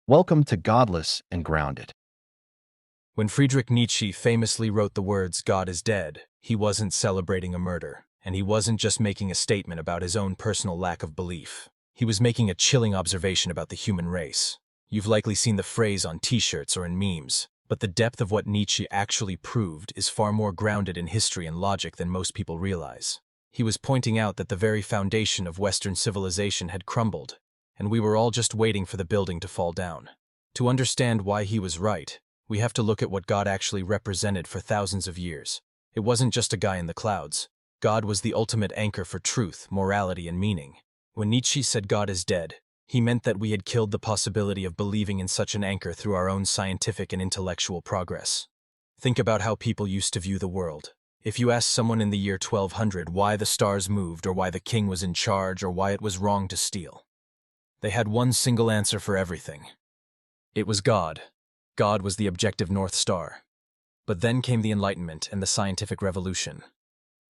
Welcome to Godless and Grounded. When Friedrich Nietzsche famously wrote the words, "God is dead," he wasn't celebrating a murder, and he wasn't just making a statement about his own personal lack of belief. He was making a chilling observation about the human race. You've likely seen the phrase on t-shirts or in memes, but the depth of what Nietzsche actually proved is far more grounded in history and logic than most people realize. He was pointing out that the very foundation of Western civilization had crumbled, and we were all just waiting for the building to fall down. To understand why he was right, we have to look at what God actually represented for thousands of years. It wasn't just a guy in the clouds. God was the ultimate anchor for truth, morality, and meaning. When Nietzsche said God is dead, he meant that we had killed the possibility of believing in such an anchor through our own scientific and intellectual progress. Think about how people used to view the world. If you asked someone in the year 1200 why the stars moved, or why the king was in charge, or why it was wrong to steal, they had one single answer for everything. It was God. God was the objective North Star. But then came the Enlightenment and the scientific revolution.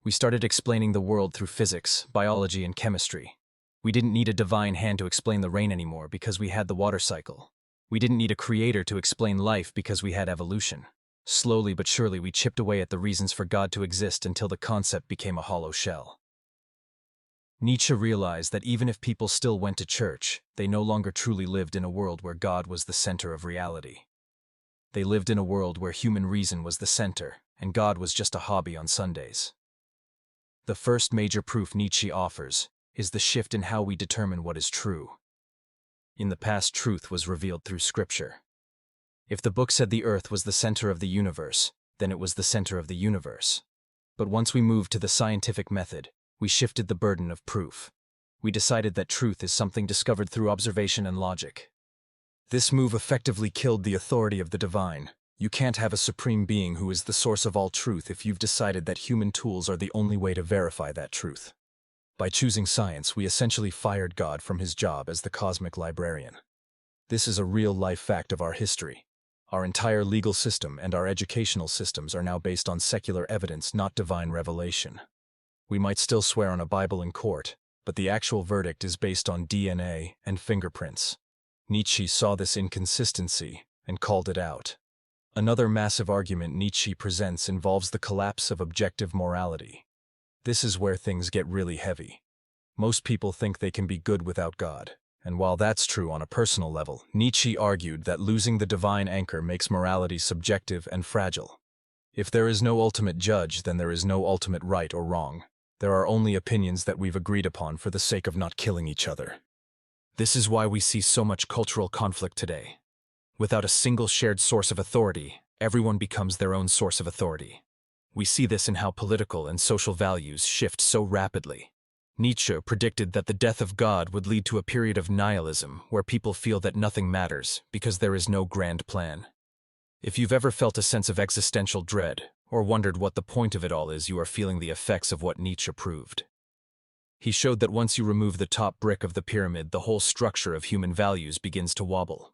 We started explaining the world through physics, biology, and chemistry. We didn't need a divine hand to explain the rain anymore because we had the water cycle. We didn't need a creator to explain life because we had evolution. Slowly but surely we chipped away at the reasons for God to exist until the concept became a hollow shell. Nietzsche realized that even if people still went to church, they no longer truly lived in a world where God was the center of reality. They lived in a world where human reason was the center, and God was just a hobby on Sundays. The first major proof Nietzsche offers is the shift in how we determine what is true. In the past, truth was revealed through Scripture. If the book said the earth was the center of the universe, then it was the center of the universe. But once we moved to the scientific method, we shifted the burden of proof. We decided that truth is something discovered through observation and logic. This move effectively killed the authority of the divine. You can't have a supreme being who is the source of all truth if you've decided that human tools are the only way to verify that truth. By choosing science, we essentially fired God from his job as the cosmic librarian. This is a real-life fact of our history. Our entire legal system and our educational systems are now based on secular evidence, not divine revelation. We might still swear on a Bible in court, but the actual verdict is based on DNA and fingerprints. Nietzsche saw this inconsistency and called it out. Another massive argument Nietzsche presents involves the collapse of objective morality. This is where things get really heavy. Most people think they can be good without God, and while that's true on a personal level, Nietzsche argued that losing the divine anchor makes morality subjective and fragile. If there is no ultimate judge, then there is no ultimate right or wrong. There are only opinions that we've agreed upon for the sake of not killing each other. This is why we see so much cultural conflict today. Without a single shared source of authority, everyone becomes their own source of authority. We see this in how political and social values shift so rapidly. Nietzsche predicted that the death of God would lead to a period of nihilism where people feel that nothing matters because there is no grand plan. If you've ever felt a sense of existential dread, or wondered what the point of it all is, you are feeling the effects of what Nietzsche proved. He showed that once you remove the top brick of the pyramid, the whole structure of human values begins to wobble.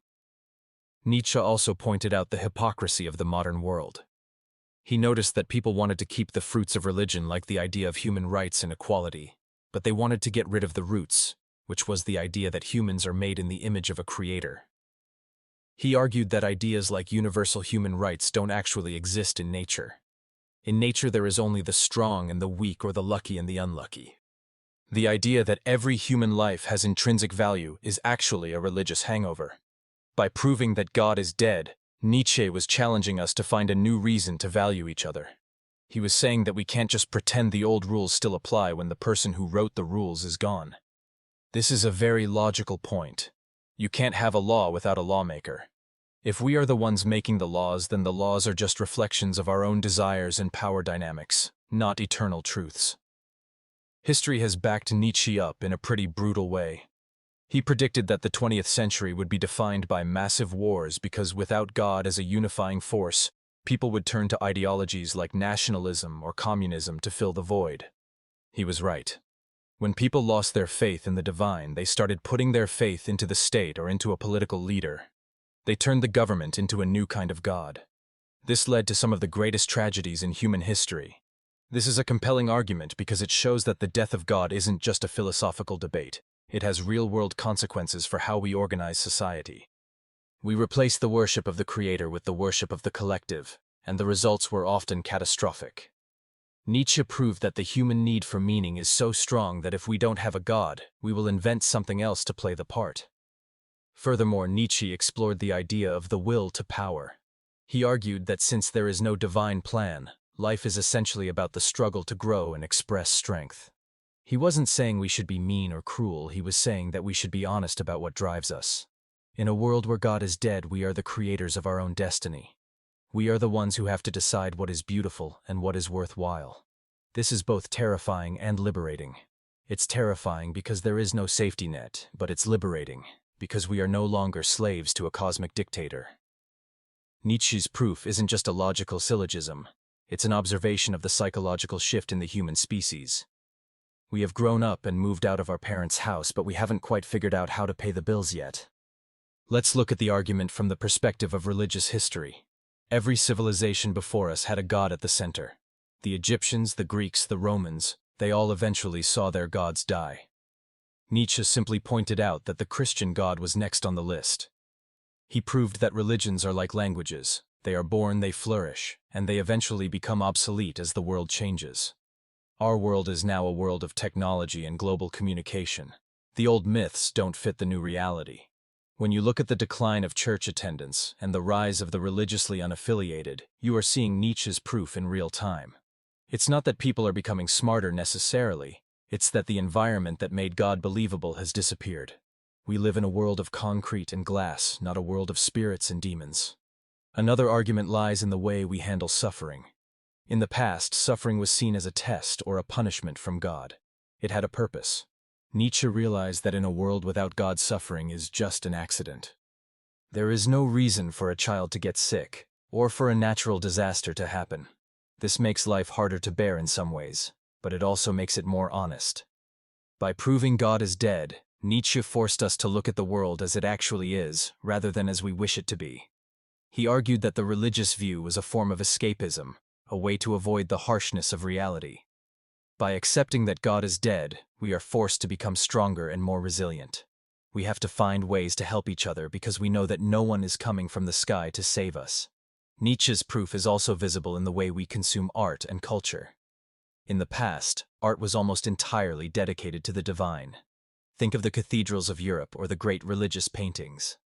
Nietzsche also pointed out the hypocrisy of the modern world. He noticed that people wanted to keep the fruits of religion, like the idea of human rights and equality, but they wanted to get rid of the roots, which was the idea that humans are made in the image of a creator. He argued that ideas like universal human rights don't actually exist in nature. In nature, there is only the strong and the weak, or the lucky and the unlucky. The idea that every human life has intrinsic value is actually a religious hangover. By proving that God is dead, Nietzsche was challenging us to find a new reason to value each other. He was saying that we can't just pretend the old rules still apply when the person who wrote the rules is gone. This is a very logical point. You can't have a law without a lawmaker. If we are the ones making the laws, then the laws are just reflections of our own desires and power dynamics, not eternal truths. History has backed Nietzsche up in a pretty brutal way. He predicted that the 20th century would be defined by massive wars because without God as a unifying force, people would turn to ideologies like nationalism or communism to fill the void. He was right. When people lost their faith in the divine, they started putting their faith into the state or into a political leader. They turned the government into a new kind of God. This led to some of the greatest tragedies in human history. This is a compelling argument because it shows that the death of God isn't just a philosophical debate. It has real-world consequences for how we organize society. We replaced the worship of the creator with the worship of the collective, and the results were often catastrophic. Nietzsche proved that the human need for meaning is so strong that if we don't have a god, we will invent something else to play the part. Furthermore, Nietzsche explored the idea of the will to power. He argued that since there is no divine plan, life is essentially about the struggle to grow and express strength. He wasn't saying we should be mean or cruel, he was saying that we should be honest about what drives us. In a world where God is dead, we are the creators of our own destiny. We are the ones who have to decide what is beautiful and what is worthwhile. This is both terrifying and liberating. It's terrifying because there is no safety net, but it's liberating because we are no longer slaves to a cosmic dictator. Nietzsche's proof isn't just a logical syllogism. It's an observation of the psychological shift in the human species. We have grown up and moved out of our parents' house, but we haven't quite figured out how to pay the bills yet. Let's look at the argument from the perspective of religious history. Every civilization before us had a god at the center. The Egyptians, the Greeks, the Romans, they all eventually saw their gods die. Nietzsche simply pointed out that the Christian God was next on the list. He proved that religions are like languages. They are born, they flourish, and they eventually become obsolete as the world changes. Our world is now a world of technology and global communication. The old myths don't fit the new reality. When you look at the decline of church attendance and the rise of the religiously unaffiliated, you are seeing Nietzsche's proof in real time. It's not that people are becoming smarter necessarily, it's that the environment that made God believable has disappeared. We live in a world of concrete and glass, not a world of spirits and demons. Another argument lies in the way we handle suffering. In the past, suffering was seen as a test or a punishment from God. It had a purpose. Nietzsche realized that in a world without God, suffering is just an accident. There is no reason for a child to get sick, or for a natural disaster to happen. This makes life harder to bear in some ways, but it also makes it more honest. By proving God is dead, Nietzsche forced us to look at the world as it actually is, rather than as we wish it to be. He argued that the religious view was a form of escapism, a way to avoid the harshness of reality. By accepting that God is dead, we are forced to become stronger and more resilient. We have to find ways to help each other because we know that no one is coming from the sky to save us. Nietzsche's proof is also visible in the way we consume art and culture. In the past, art was almost entirely dedicated to the divine. Think of the cathedrals of Europe or the great religious paintings.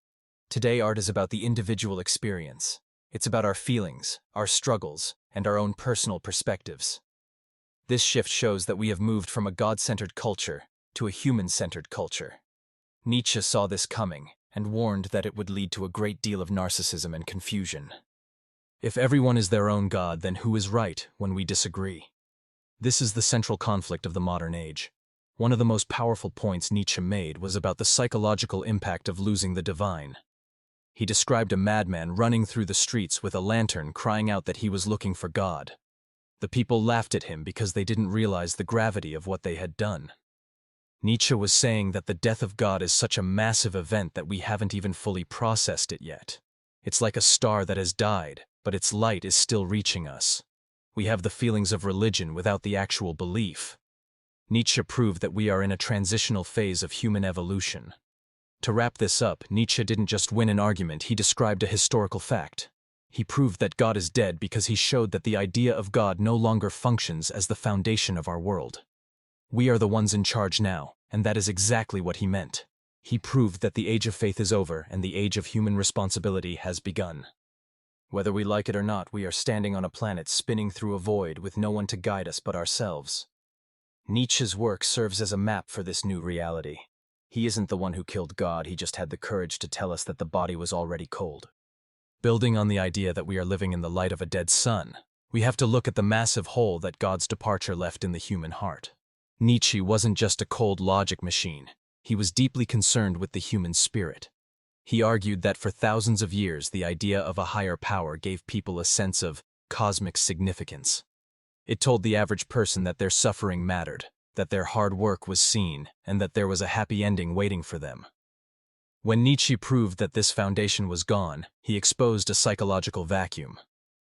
Today, art is about the individual experience. It's about our feelings, our struggles, and our own personal perspectives. This shift shows that we have moved from a God-centered culture to a human-centered culture. Nietzsche saw this coming and warned that it would lead to a great deal of narcissism and confusion. If everyone is their own God, then who is right when we disagree? This is the central conflict of the modern age. One of the most powerful points Nietzsche made was about the psychological impact of losing the divine. He described a madman running through the streets with a lantern crying out that he was looking for God. The people laughed at him because they didn't realize the gravity of what they had done. Nietzsche was saying that the death of God is such a massive event that we haven't even fully processed it yet. It's like a star that has died, but its light is still reaching us. We have the feelings of religion without the actual belief. Nietzsche proved that we are in a transitional phase of human evolution. To wrap this up, Nietzsche didn't just win an argument, he described a historical fact. He proved that God is dead because he showed that the idea of God no longer functions as the foundation of our world. We are the ones in charge now, and that is exactly what he meant. He proved that the age of faith is over and the age of human responsibility has begun. Whether we like it or not, we are standing on a planet spinning through a void with no one to guide us but ourselves. Nietzsche's work serves as a map for this new reality. He isn't the one who killed God, he just had the courage to tell us that the body was already cold. Building on the idea that we are living in the light of a dead sun, we have to look at the massive hole that God's departure left in the human heart. Nietzsche wasn't just a cold logic machine. He was deeply concerned with the human spirit. He argued that for thousands of years, the idea of a higher power gave people a sense of cosmic significance. It told the average person that their suffering mattered, that their hard work was seen, and that there was a happy ending waiting for them. When Nietzsche proved that this foundation was gone, he exposed a psychological vacuum.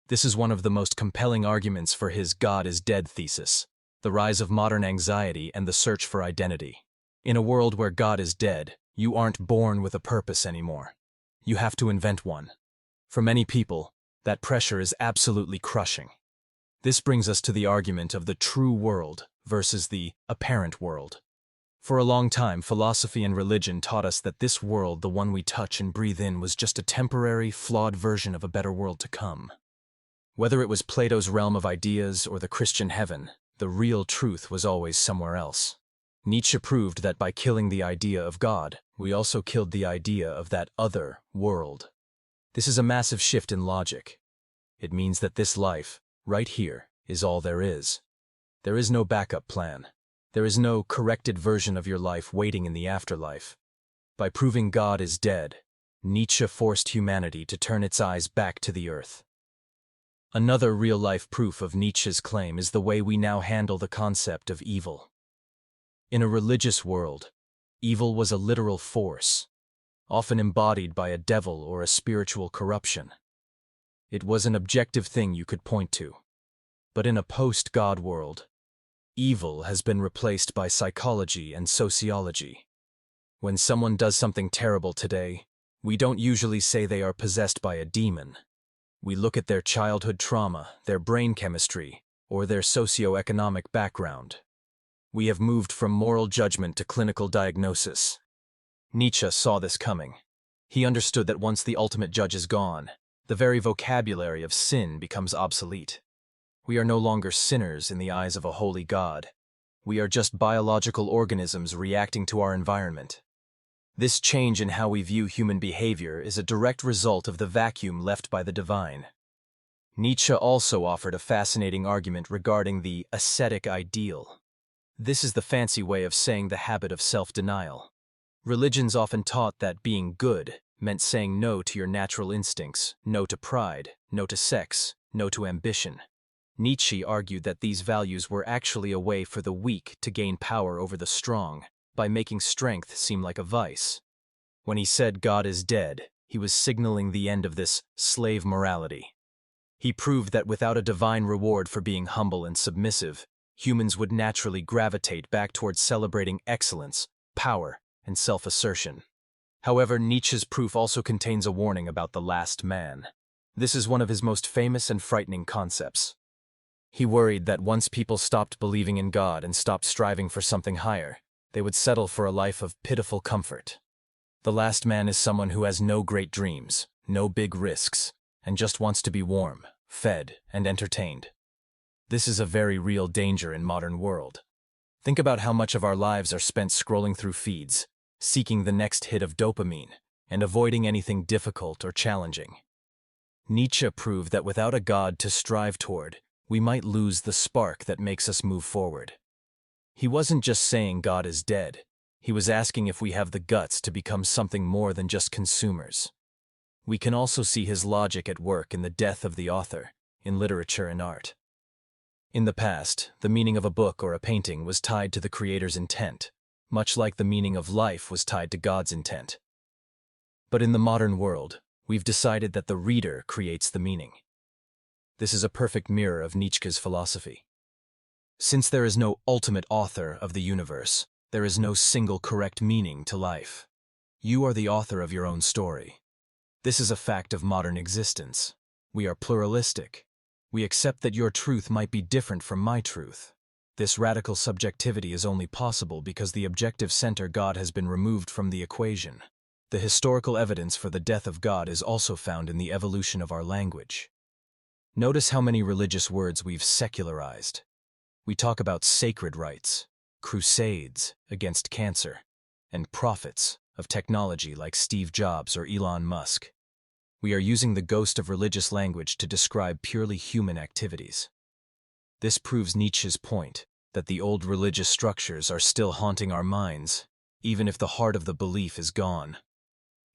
This is one of the most compelling arguments for his God is dead thesis, the rise of modern anxiety and the search for identity. In a world where God is dead, you aren't born with a purpose anymore. You have to invent one. For many people, that pressure is absolutely crushing. This brings us to the argument of the true world versus the apparent world. For a long time, philosophy and religion taught us that this world, the one we touch and breathe in, was just a temporary, flawed version of a better world to come. Whether it was Plato's realm of ideas or the Christian heaven, the real truth was always somewhere else. Nietzsche proved that by killing the idea of God, we also killed the idea of that other world. This is a massive shift in logic. It means that this life, right here, is all there is. There is no backup plan. There is no corrected version of your life waiting in the afterlife. By proving God is dead, Nietzsche forced humanity to turn its eyes back to the earth. Another real-life proof of Nietzsche's claim is the way we now handle the concept of evil. In a religious world, evil was a literal force, often embodied by a devil or a spiritual corruption. It was an objective thing you could point to. But in a post-God world, evil has been replaced by psychology and sociology. When someone does something terrible today, we don't usually say they are possessed by a demon. We look at their childhood trauma, their brain chemistry, or their socioeconomic background. We have moved from moral judgment to clinical diagnosis. Nietzsche saw this coming. He understood that once the ultimate judge is gone, the very vocabulary of sin becomes obsolete. We are no longer sinners in the eyes of a holy God. We are just biological organisms reacting to our environment. This change in how we view human behavior is a direct result of the vacuum left by the divine. Nietzsche also offered a fascinating argument regarding the ascetic ideal. This is the fancy way of saying the habit of self-denial. Religions often taught that being good meant saying no to your natural instincts, no to pride, no to sex, no to ambition. Nietzsche argued that these values were actually a way for the weak to gain power over the strong, by making strength seem like a vice. When he said God is dead, he was signaling the end of this slave morality. He proved that without a divine reward for being humble and submissive, humans would naturally gravitate back towards celebrating excellence, power, and self-assertion. However, Nietzsche's proof also contains a warning about the last man. This is one of his most famous and frightening concepts. He worried that once people stopped believing in God and stopped striving for something higher, they would settle for a life of pitiful comfort. The last man is someone who has no great dreams, no big risks, and just wants to be warm, fed, and entertained. This is a very real danger in modern world. Think about how much of our lives are spent scrolling through feeds, seeking the next hit of dopamine, and avoiding anything difficult or challenging. Nietzsche proved that without a God to strive toward, we might lose the spark that makes us move forward. He wasn't just saying God is dead. He was asking if we have the guts to become something more than just consumers. We can also see his logic at work in the death of the author, in literature and art. In the past, the meaning of a book or a painting was tied to the creator's intent, much like the meaning of life was tied to God's intent. But in the modern world, we've decided that the reader creates the meaning. This is a perfect mirror of Nietzsche's philosophy. Since there is no ultimate author of the universe, there is no single correct meaning to life. You are the author of your own story. This is a fact of modern existence. We are pluralistic. We accept that your truth might be different from my truth. This radical subjectivity is only possible because the objective center God has been removed from the equation. The historical evidence for the death of God is also found in the evolution of our language. Notice how many religious words we've secularized. We talk about sacred rites, crusades against cancer, and prophets of technology like Steve Jobs or Elon Musk. We are using the ghost of religious language to describe purely human activities. This proves Nietzsche's point that the old religious structures are still haunting our minds, even if the heart of the belief is gone.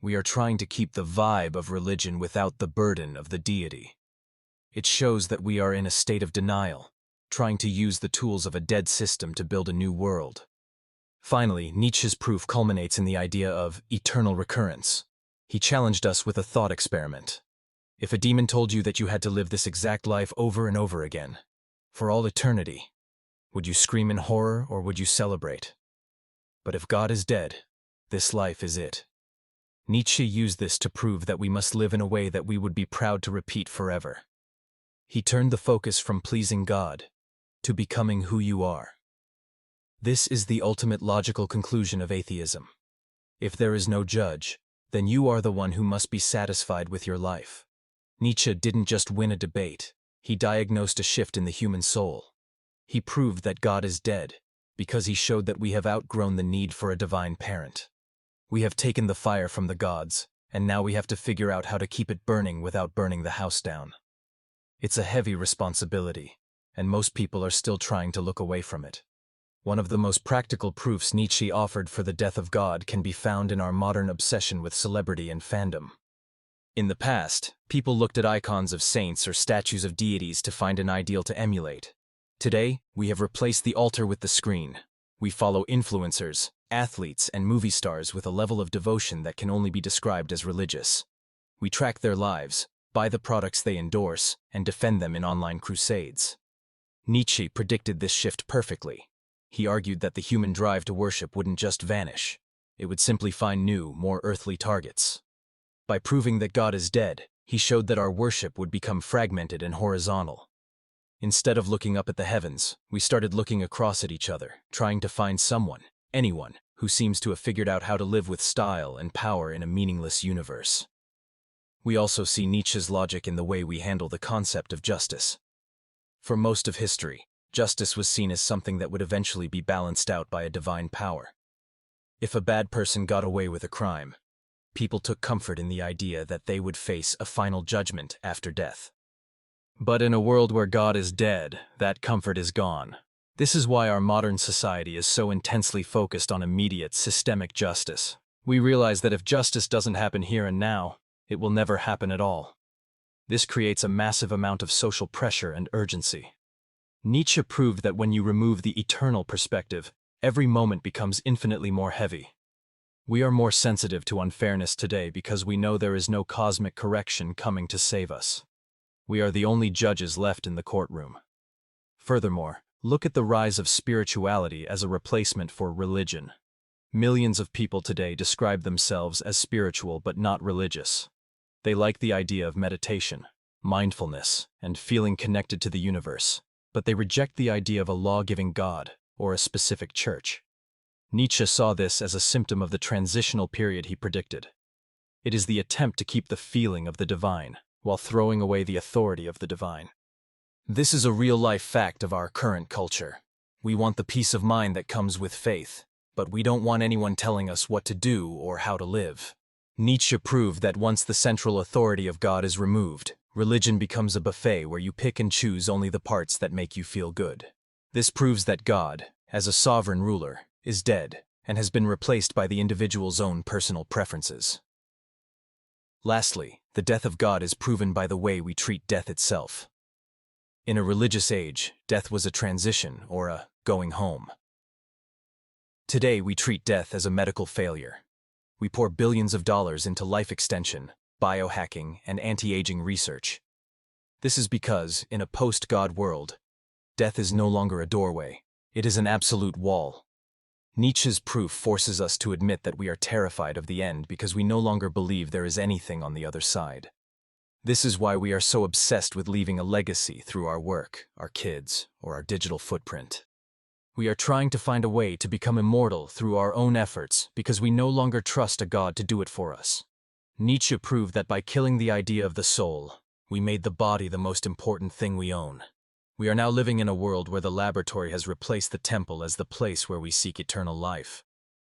We are trying to keep the vibe of religion without the burden of the deity. It shows that we are in a state of denial, trying to use the tools of a dead system to build a new world. Finally, Nietzsche's proof culminates in the idea of eternal recurrence. He challenged us with a thought experiment. If a demon told you that you had to live this exact life over and over again, for all eternity, would you scream in horror or would you celebrate? But if God is dead, this life is it. Nietzsche used this to prove that we must live in a way that we would be proud to repeat forever. He turned the focus from pleasing God to becoming who you are. This is the ultimate logical conclusion of atheism. If there is no judge, then you are the one who must be satisfied with your life. Nietzsche didn't just win a debate, he diagnosed a shift in the human soul. He proved that God is dead, because he showed that we have outgrown the need for a divine parent. We have taken the fire from the gods, and now we have to figure out how to keep it burning without burning the house down. It's a heavy responsibility, and most people are still trying to look away from it. One of the most practical proofs Nietzsche offered for the death of God can be found in our modern obsession with celebrity and fandom. In the past, people looked at icons of saints or statues of deities to find an ideal to emulate. Today, we have replaced the altar with the screen. We follow influencers, athletes, and movie stars with a level of devotion that can only be described as religious. We track their lives, buy the products they endorse, and defend them in online crusades. Nietzsche predicted this shift perfectly. He argued that the human drive to worship wouldn't just vanish. It would simply find new, more earthly targets. By proving that God is dead, he showed that our worship would become fragmented and horizontal. Instead of looking up at the heavens, we started looking across at each other, trying to find someone, anyone, who seems to have figured out how to live with style and power in a meaningless universe. We also see Nietzsche's logic in the way we handle the concept of justice. For most of history, justice was seen as something that would eventually be balanced out by a divine power. If a bad person got away with a crime, people took comfort in the idea that they would face a final judgment after death. But in a world where God is dead, that comfort is gone. This is why our modern society is so intensely focused on immediate, systemic justice. We realize that if justice doesn't happen here and now, it will never happen at all. This creates a massive amount of social pressure and urgency. Nietzsche proved that when you remove the eternal perspective, every moment becomes infinitely more heavy. We are more sensitive to unfairness today because we know there is no cosmic correction coming to save us. We are the only judges left in the courtroom. Furthermore, look at the rise of spirituality as a replacement for religion. Millions of people today describe themselves as spiritual but not religious. They like the idea of meditation, mindfulness, and feeling connected to the universe, but they reject the idea of a law-giving God or a specific church. Nietzsche saw this as a symptom of the transitional period he predicted. It is the attempt to keep the feeling of the divine, while throwing away the authority of the divine. This is a real-life fact of our current culture. We want the peace of mind that comes with faith, but we don't want anyone telling us what to do or how to live. Nietzsche proved that once the central authority of God is removed, religion becomes a buffet where you pick and choose only the parts that make you feel good. This proves that God, as a sovereign ruler, is dead and has been replaced by the individual's own personal preferences. Lastly, the death of God is proven by the way we treat death itself. In a religious age, death was a transition or a going home. Today, we treat death as a medical failure. We pour billions of dollars into life extension, biohacking, and anti-aging research. This is because, in a post-God world, death is no longer a doorway. It is an absolute wall. Nietzsche's proof forces us to admit that we are terrified of the end because we no longer believe there is anything on the other side. This is why we are so obsessed with leaving a legacy through our work, our kids, or our digital footprint. We are trying to find a way to become immortal through our own efforts because we no longer trust a God to do it for us. Nietzsche proved that by killing the idea of the soul, we made the body the most important thing we own. We are now living in a world where the laboratory has replaced the temple as the place where we seek eternal life.